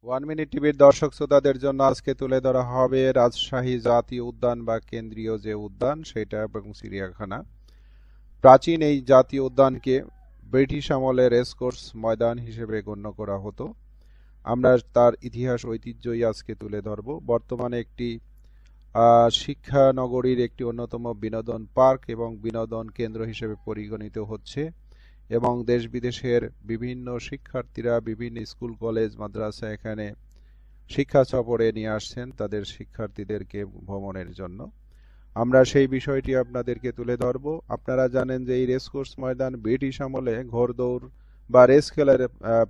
One minute টিভির দর্শক শ্রোতাদের জন্য আজকে তুলে ধরা হবে রাজশাহী জাতীয় উদ্যান বা কেন্দ্রীয় যে উদ্যান সেটা এবং চিড়িয়াখানা। প্রাচীন এই জাতীয় উদ্যানকে ব্রিটিশ আমলে রেসকোর্স ময়দান হিসেবে গণ্য করা হতো। আমরা তার ইতিহাস ঐতিহ্যই আজকে তুলে ধরব। বর্তমানে একটি শিক্ষা নগরীর একটি অন্যতম বিনোদন পার্ক এবং বিনোদন কেন্দ্র হিসেবে পরিগণিত হচ্ছে এবং দেশ বিদেশের বিভিন্ন শিক্ষার্থীরা বিভিন্ন স্কুল কলেজ মাদ্রাসা এখানে শিক্ষা সফরে নিয়ে আসছেন তাদের শিক্ষার্থীদেরকে ভ্রমণের জন্য। আমরা সেই বিষয়টি আপনাদেরকে তুলে ধরব। আপনারা জানেন যে এই রেসকোর্স ময়দান ব্রিটিশ আমলে ঘোড়দৌড় বা রেস খেলার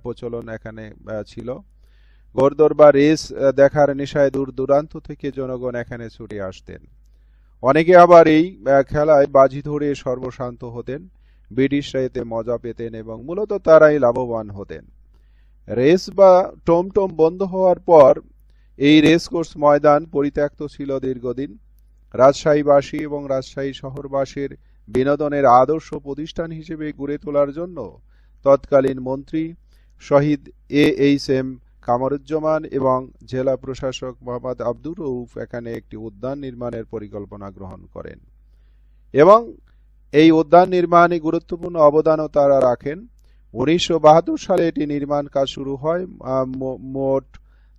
প্রচলন এখানে ছিল। ঘোড়দৌড় বা রেস দেখার নেশায় দূর দূরান্ত থেকে জনগণ এখানে ছুটে আসতেন। অনেকে আবার এই খেলায় বাজি ধরে সর্বশান্ত হতেন। ব্রিটিশরা এতে মজা পেতেন এবং মূলত তারাই লাভবান হতেন। রেস বা টমটম বন্ধ হওয়ার পর এই রেসকোর্স ময়দান পরিত্যক্ত ছিল দীর্ঘদিন। রাজশাহীবাসী এবং রাজশাহী শহরবাসীর বিনোদনের আদর্শ প্রতিষ্ঠান হিসেবে গড়ে তোলার জন্য তৎকালীন মন্ত্রী শহীদ এএইচএম কামরুজ্জামান এবং জেলা প্রশাসক মোহাম্মদ আব্দুর রউফ এখানে একটি উদ্যান নির্মাণের পরিকল্পনা গ্রহণ করেন এবং এই উদ্যান নির্মাণে গুরুত্বপূর্ণ অবদানও তারা রাখেন। 1972 সালে এটি নির্মাণ কাজ শুরু হয়। মোট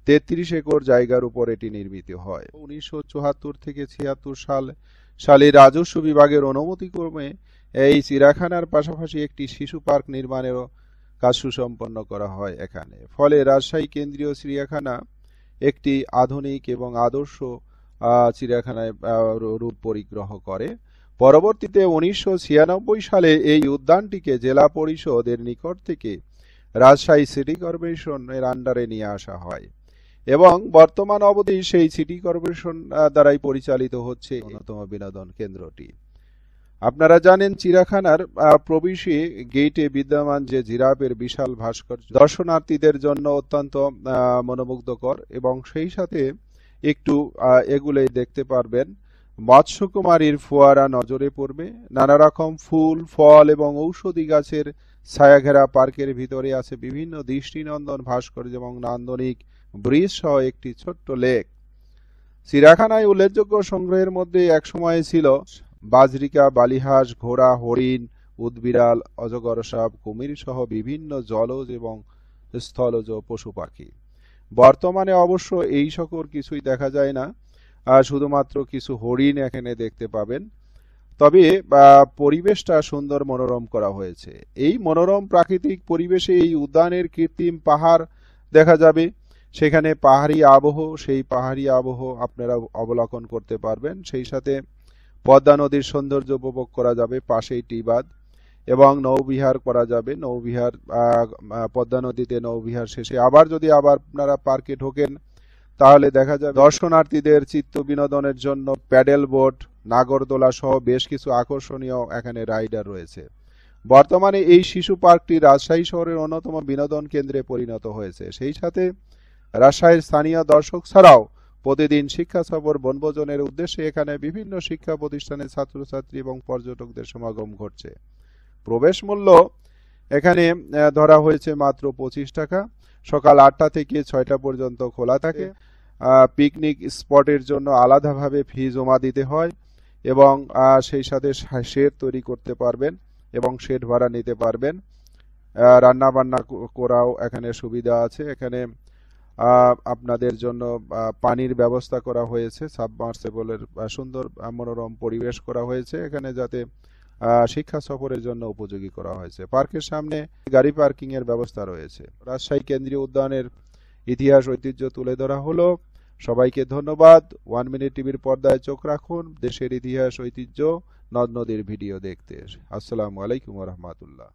33 একর জায়গার উপর এটি নির্মিত হয়। 1974 থেকে 76 সালে রাজস্ব বিভাগের অনুমতিক্রমে এই চিড়িয়াখানার পাশাপাশি একটি শিশু পার্ক নির্মাণেরও কাজ সুসম্পন্ন করা হয় এখানে। ফলে রাজশাহী কেন্দ্রীয় চিড়িয়াখানা একটি আধুনিক এবং আদর্শ চিড়িয়াখানায় রূপ পরিগ্রহ করে। পরবর্তীতে 1996 সালে এই উদ্যানটিকে জেলা পরিষদের নিকট থেকে রাজশাহী সিটি কর্পোরেশনের আন্ডারে নিয়ে আসা হয় এবং বর্তমান অবধি সেই সিটি কর্পোরেশন দ্বারাই পরিচালিত হচ্ছে অন্যতম বিনোদন কেন্দ্রটি। আপনারা জানেন চিড়িয়াখানার প্রবেশে গেটে বিদ্যমান যে জিরাফের বিশাল ভাস্কর্য দর্শনার্থীদের জন্য অত্যন্ত মনোমুগ্ধকর এবং সেই সাথে একটু এগুলোই দেখতে পারবেন। মৎস্যকুমারীর ফোয়ারা নজরে পড়বে। নানা রকম ফুল ফল এবং ঔষধি গাছের ছায়াঘেরা পার্কের ভিতরে আছে বিভিন্ন দৃষ্টিনন্দন ভাস্কর্য এবং নান্দনিক ব্রিজ সহ একটি ছোট্ট লেক। চিড়িয়াখানায় উল্লেখযোগ্য সংগ্রহের মধ্যে একসময় ছিল বাজরিকা, বালিহাঁস, ঘোড়া, হরিণ, উদবিড়াল, অজগর সাপ, কুমির সহ বিভিন্ন জলজ এবং স্থলজ পশু পাখি। বর্তমানে অবশ্য এই সকল কিছুই দেখা যায় না, শুধুমাত্র কিছু হরিণ এখানে দেখতে পাবেন। তবে পরিবেশটা সুন্দর মনোরম করা হয়েছে। এই মনোরম প্রাকৃতিক পরিবেশে এই উদ্যানের কৃত্রিম পাহাড় দেখা যাবে। সেখানে পাহাড়ি আবহ, সেই পাহাড়ি আবহ আপনারা অবলোকন করতে পারবেন। সেই সাথে পদ্মা নদীর সৌন্দর্য উপভোগ করা যাবে। পাশেই টিবাদ এবং নৌবিহার করা যাবে। নৌবিহার পদ্মা নদীতে নৌবিহার শেষে আবার যদি আপনারা পার্কে ঢোকেন তাহলে দেখা যাবে দর্শনার্থীদের চিত্ত বিনোদনের জন্য প্যাডেল বোট, নাগরদোলা সহ বেশ কিছু আকর্ষণীয় এখানে রাইডার রয়েছে। বর্তমানে এই শিশু পার্কটি রাজশাহী শহরের অন্যতম বিনোদন কেন্দ্রে পরিণত হয়েছে। সেই সাথে রাজশাহীর স্থানীয় দর্শক ছাড়াও প্রতিদিন শিক্ষা সফর বনভোজনের উদ্দেশ্যে এখানে বিভিন্ন শিক্ষা প্রতিষ্ঠানের ছাত্রছাত্রী এবং পর্যটকদের সমাগম ঘটছে। প্রবেশ মূল্য এখানে ধরা হয়েছে মাত্র 25 টাকা। সকাল 8টা থেকে 6টা পর্যন্ত খোলা থাকে। পিকনিক স্পটের জন্য আলাদাভাবে ফি জমা দিতে হয় এবং সেই সাথে শেড তৈরি করতে পারবেন এবং শেড ভাড়া নিতে পারবেন। রান্না বান্না করাও এখানে সুবিধা আছে। এখানে আপনাদের জন্য পানির ব্যবস্থা করা হয়েছে, সাবমার্সিবলের সুন্দর মনোরম পরিবেশ করা হয়েছে এখানে, যাতে শিক্ষা সফরের জন্য উপযোগী করা হয়েছে। পার্কের সামনে গাড়ি পার্কিং এর ব্যবস্থা রয়েছে। রাজশাহী কেন্দ্রীয় উদ্যানের ইতিহাস ঐতিহ্য তুলে ধরা হলো। সবাইকে ধন্যবাদ। ওয়ান মিনিট টিভির পর্দায় চোখ রাখুন দেশের ইতিহাস ঐতিহ্য নদ নদীর ভিডিও দেখতে। আসসালামু আলাইকুম ওয়া রাহমাতুল্লাহ।